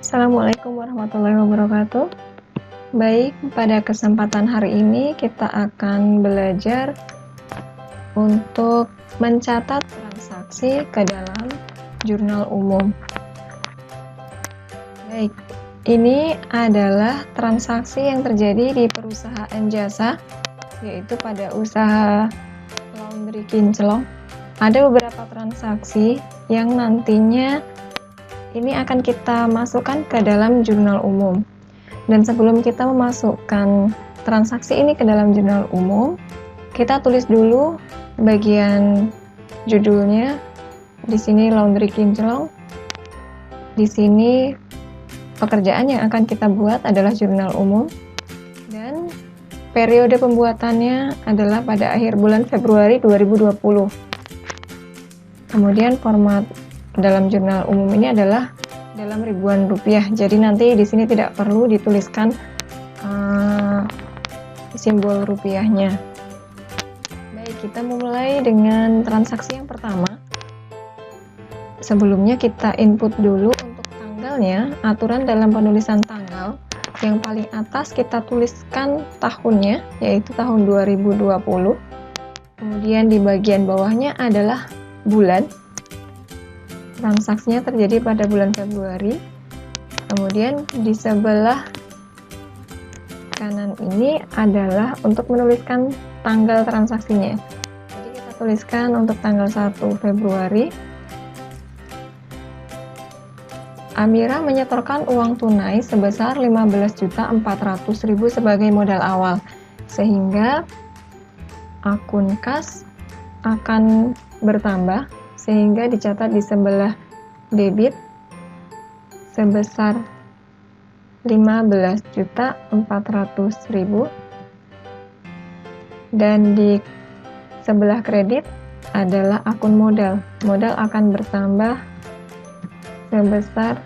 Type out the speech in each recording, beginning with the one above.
Assalamualaikum warahmatullahi wabarakatuh. Baik, pada kesempatan hari ini kita akan belajar untuk mencatat transaksi ke dalam jurnal umum. Baik, ini adalah transaksi yang terjadi di perusahaan jasa, yaitu pada usaha laundry kinclong. Ada beberapa transaksi yang nantinya ini akan kita masukkan ke dalam jurnal umum. Dan sebelum kita memasukkan transaksi ini ke dalam jurnal umum, kita tulis dulu bagian judulnya. Di sini laundry kinclong. Di sini pekerjaan yang akan kita buat adalah jurnal umum. Dan periode pembuatannya adalah pada akhir bulan Februari 2020. Kemudian format dalam jurnal umum ini adalah dalam ribuan rupiah. Jadi nanti di sini tidak perlu dituliskan simbol rupiahnya. Baik, kita mulai dengan transaksi yang pertama. Sebelumnya kita input dulu untuk tanggalnya. Aturan dalam penulisan tanggal, yang paling atas kita tuliskan tahunnya, yaitu tahun 2020. Kemudian di bagian bawahnya adalah bulan. Transaksinya terjadi pada bulan Februari. Kemudian di sebelah kanan ini adalah untuk menuliskan tanggal transaksinya. Jadi kita tuliskan untuk tanggal 1 Februari. Amira menyetorkan uang tunai sebesar 15.400.000 sebagai modal awal, sehingga akun kas akan bertambah, sehingga dicatat di sebelah debit sebesar 15.400.000 dan di sebelah kredit adalah akun modal. Modal akan bertambah sebesar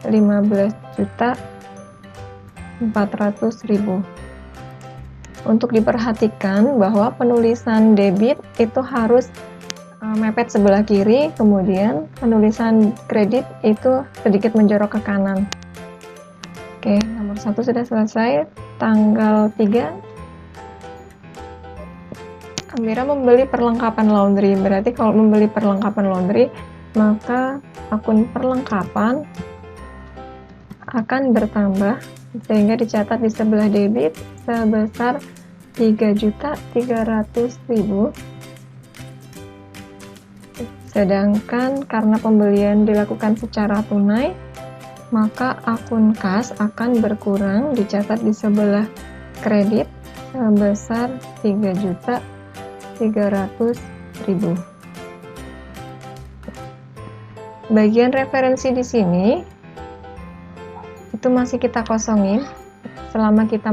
15.400.000. Untuk diperhatikan bahwa penulisan debit itu harus mepet sebelah kiri, kemudian penulisan kredit itu sedikit menjorok ke kanan. Oke, nomor 1 sudah selesai. Tanggal 3, Amira membeli perlengkapan laundry. Berarti kalau membeli perlengkapan laundry, maka akun perlengkapan akan bertambah, sehingga dicatat di sebelah debit sebesar 3.300.000. Sedangkan karena pembelian dilakukan secara tunai, maka akun kas akan berkurang, dicatat di sebelah kredit sebesar 3.300.000. Bagian referensi di sini itu masih kita kosongin selama kita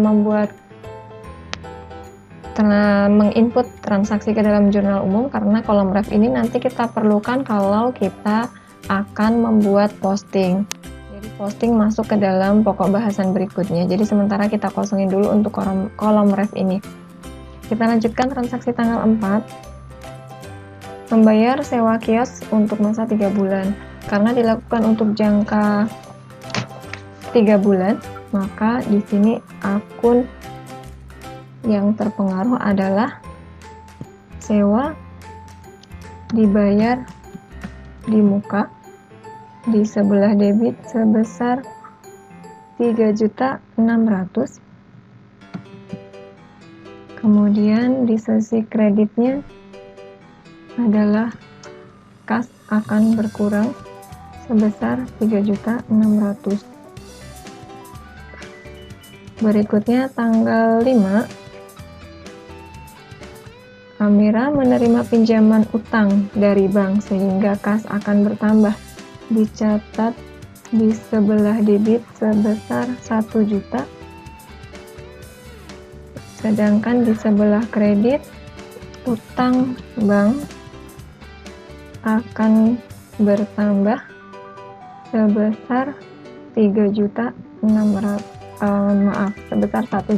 menginput transaksi ke dalam jurnal umum, karena kolom ref ini nanti kita perlukan kalau kita akan membuat posting. Jadi posting masuk ke dalam pokok bahasan berikutnya. Jadi sementara kita kosongin dulu untuk kolom ref ini. Kita lanjutkan transaksi tanggal 4. Membayar sewa kios untuk masa 3 bulan. Karena dilakukan untuk jangka 3 bulan, maka di sini akun yang terpengaruh adalah sewa dibayar di muka di sebelah debit sebesar 3.600.000. Kemudian di sisi kreditnya adalah kas akan berkurang sebesar 3.600.000. Berikutnya tanggal 5, Amira menerima pinjaman utang dari bank, sehingga kas akan bertambah, dicatat di sebelah debit sebesar 1 juta. Sedangkan di sebelah kredit, utang bank akan bertambah sebesar 1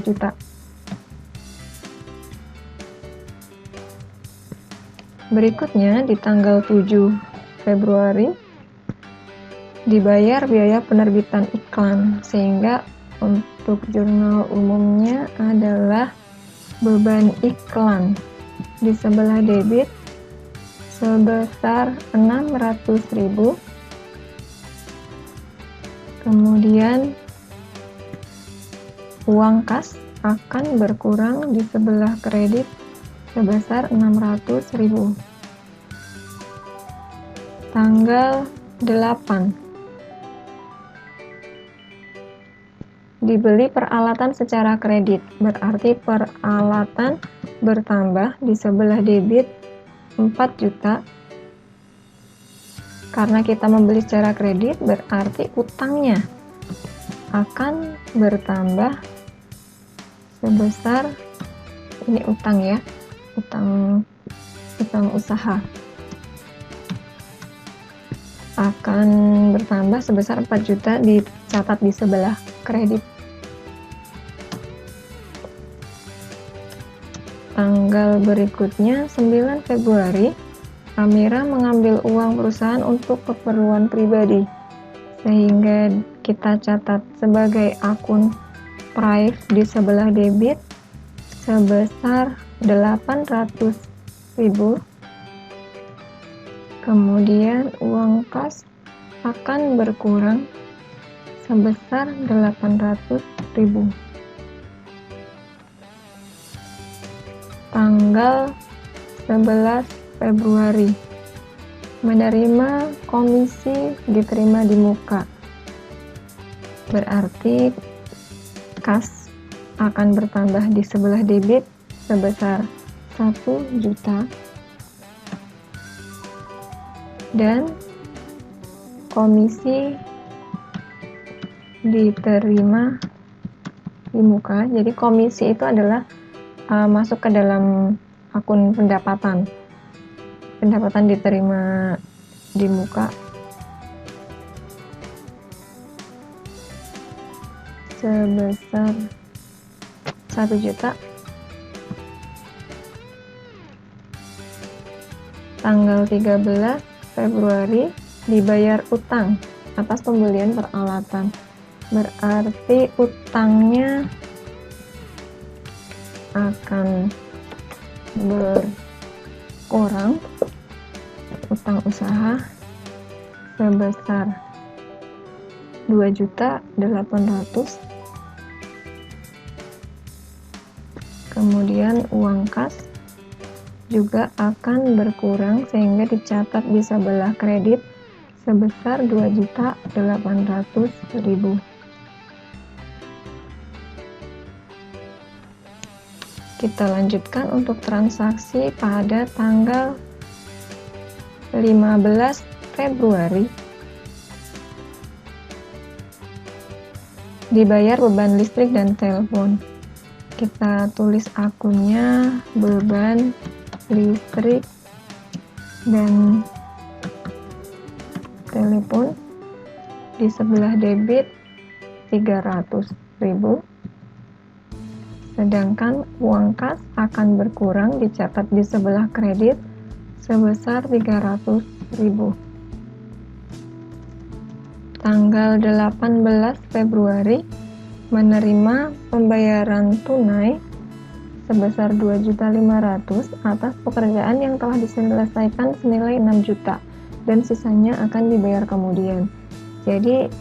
juta. Berikutnya di tanggal 7 Februari dibayar biaya penerbitan iklan, sehingga untuk jurnal umumnya adalah beban iklan di sebelah debit sebesar 600.000. Kemudian uang kas akan berkurang di sebelah kredit sebesar 600.000. Tanggal 8, dibeli peralatan secara kredit, berarti peralatan bertambah di sebelah debit 4 juta. Karena kita membeli secara kredit, berarti utangnya akan bertambah sebesar, ini utang ya, utang usaha, akan bertambah sebesar 4 juta, dicatat di sebelah kredit. Tanggal berikutnya 9 Februari, Amira mengambil uang perusahaan untuk keperluan pribadi, sehingga kita catat sebagai akun prive di sebelah debit sebesar 800.000. Kemudian uang kas akan berkurang sebesar 800.000. Tanggal 11 Februari, menerima komisi diterima di muka, berarti kas akan bertambah di sebelah debit sebesar 1 juta, dan komisi diterima di muka. Jadi komisi itu adalah masuk ke dalam akun pendapatan diterima di muka sebesar 1 juta. Tanggal 13 Februari, dibayar utang atas pembelian peralatan, berarti utangnya akan berkurang, utang usaha sebesar 2.800.000. Kemudian uang kas juga akan berkurang, sehingga dicatat di sebelah kredit sebesar 2.800.000. Kita lanjutkan untuk transaksi pada tanggal 15 Februari. Dibayar beban listrik dan telepon. Kita tulis akunnya beban listrik dan telepon di sebelah debit 300.000. Sedangkan uang kas akan berkurang, dicatat di sebelah kredit sebesar 300.000. Tanggal 18 Februari, menerima pembayaran tunai sebesar 2.500.000 atas pekerjaan yang telah diselesaikan senilai 6 juta dan sisanya akan dibayar kemudian. Jadi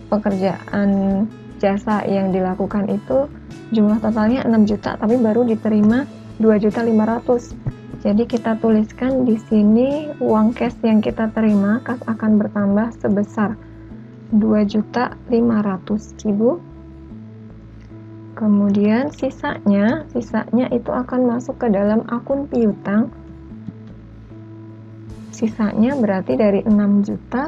pekerjaan jasa yang dilakukan itu jumlah totalnya 6 juta, tapi baru diterima 2.500.000. Jadi kita tuliskan di sini uang cash yang kita terima kas akan bertambah sebesar 2.500.000. Kemudian sisanya itu akan masuk ke dalam akun piutang. Sisanya berarti dari 6 juta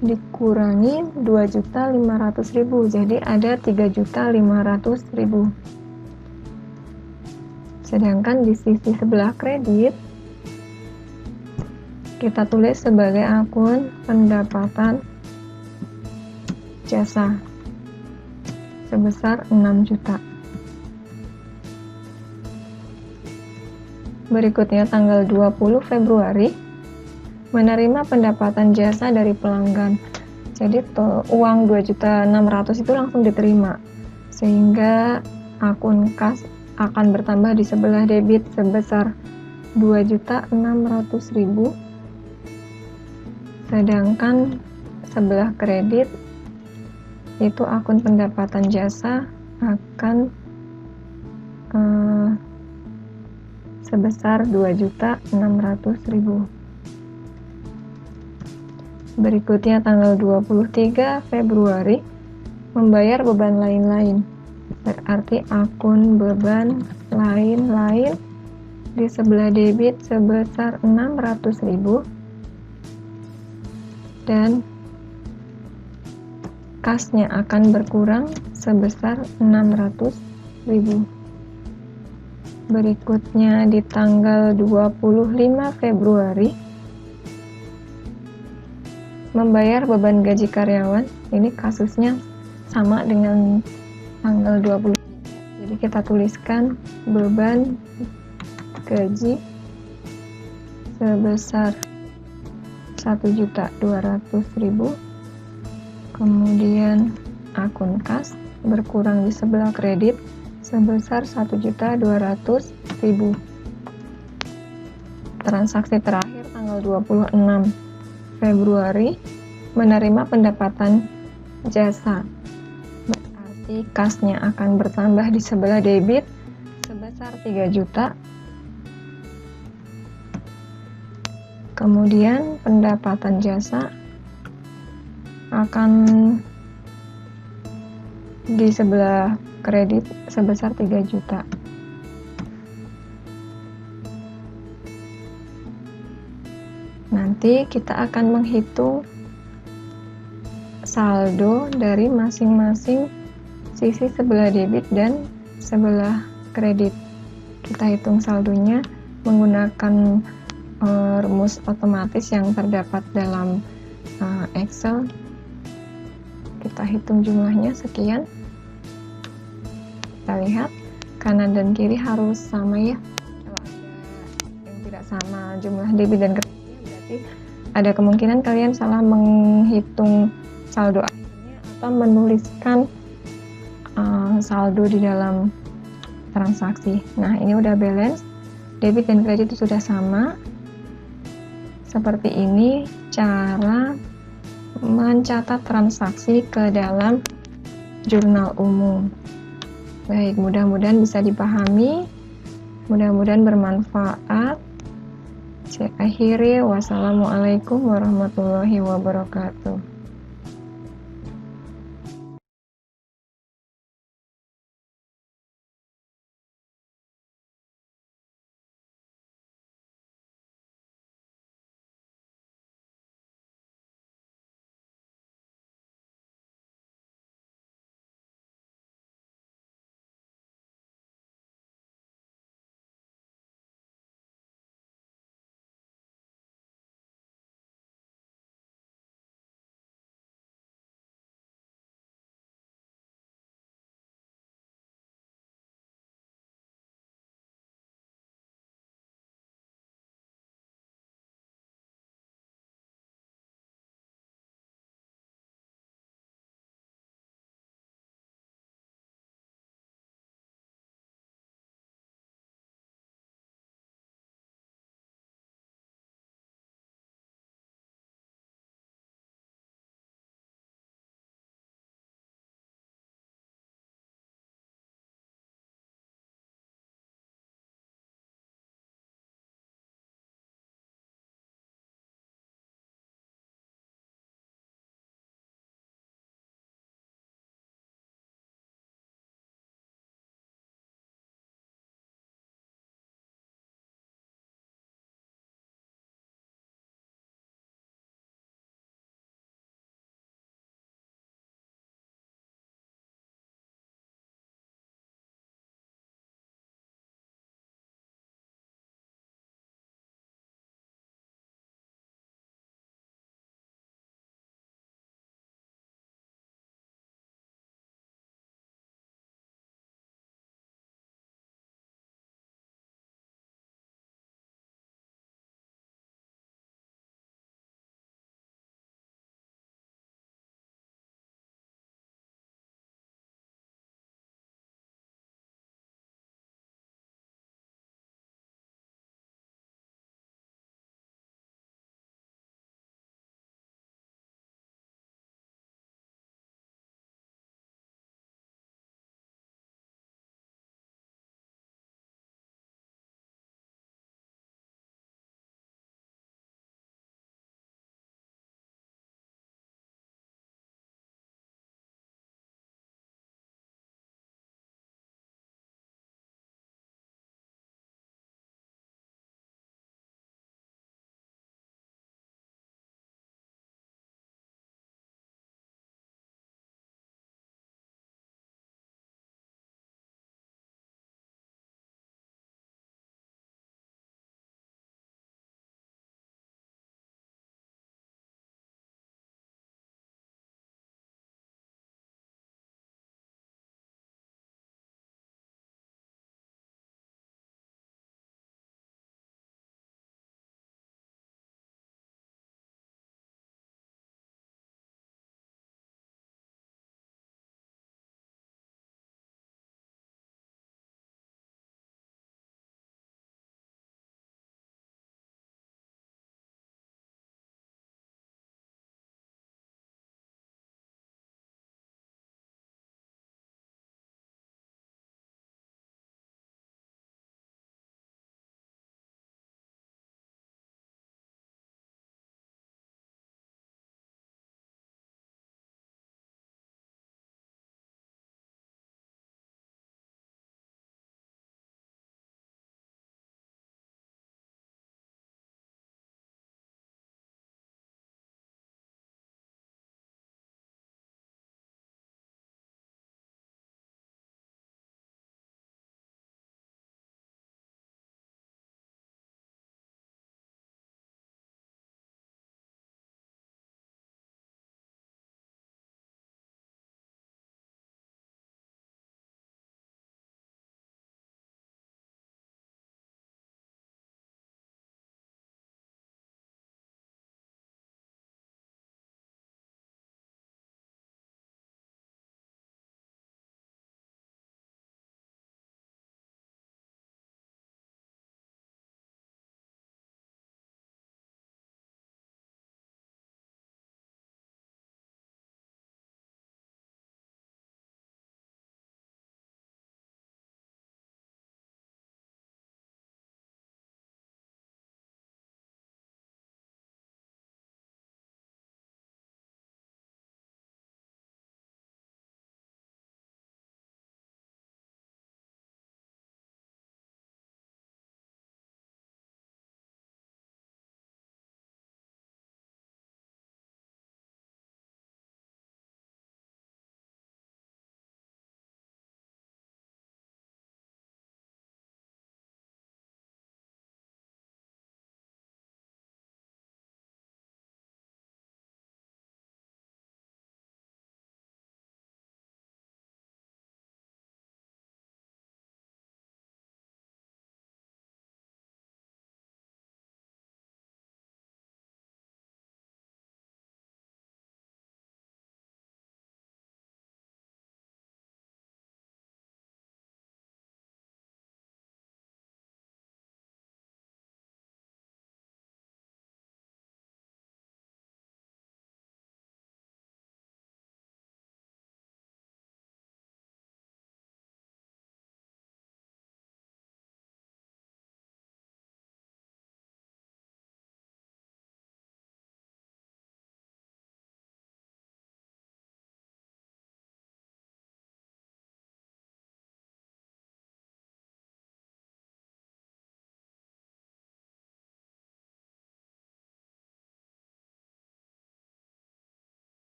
dikurangi 2.500.000, jadi ada 3.500.000. Sedangkan di sisi sebelah kredit kita tulis sebagai akun pendapatan jasa sebesar 6 juta. Berikutnya tanggal 20 Februari, menerima pendapatan jasa dari pelanggan. Jadi uang 2.600.000 itu langsung diterima, sehingga akun kas akan bertambah di sebelah debit sebesar 2.600.000, sedangkan sebelah kredit itu akun pendapatan jasa akan sebesar 2.600.000. Berikutnya tanggal 23 Februari membayar beban lain-lain. Berarti akun beban lain-lain di sebelah debit sebesar 600.000 dan kasnya akan berkurang sebesar 600.000. Berikutnya di tanggal 25 Februari membayar beban gaji karyawan. Ini kasusnya sama dengan tanggal 20. Jadi kita tuliskan beban gaji sebesar 1.200.000, kemudian akun kas berkurang di sebelah kredit sebesar 1.200.000. Transaksi terakhir tanggal 26 Februari menerima pendapatan jasa. Berarti kasnya akan bertambah di sebelah debit sebesar 3 juta. Kemudian pendapatan jasa akan di sebelah kredit sebesar 3 juta. Nanti kita akan menghitung saldo dari masing-masing sisi sebelah debit dan sebelah kredit. Kita hitung saldonya menggunakan rumus otomatis yang terdapat dalam Excel. Kita hitung jumlahnya sekian. Kita lihat kanan dan kiri harus sama ya. Kalau ada yang tidak sama jumlah debit dan kreditnya, berarti ada kemungkinan kalian salah menghitung saldo akhirnya atau menuliskan saldo di dalam transaksi. Nah, ini udah balance, debit dan kredit itu sudah sama. Seperti ini cara mencatat transaksi ke dalam jurnal umum. Baik, mudah-mudahan bisa dipahami, mudah-mudahan bermanfaat. Saya akhiri, wassalamualaikum warahmatullahi wabarakatuh.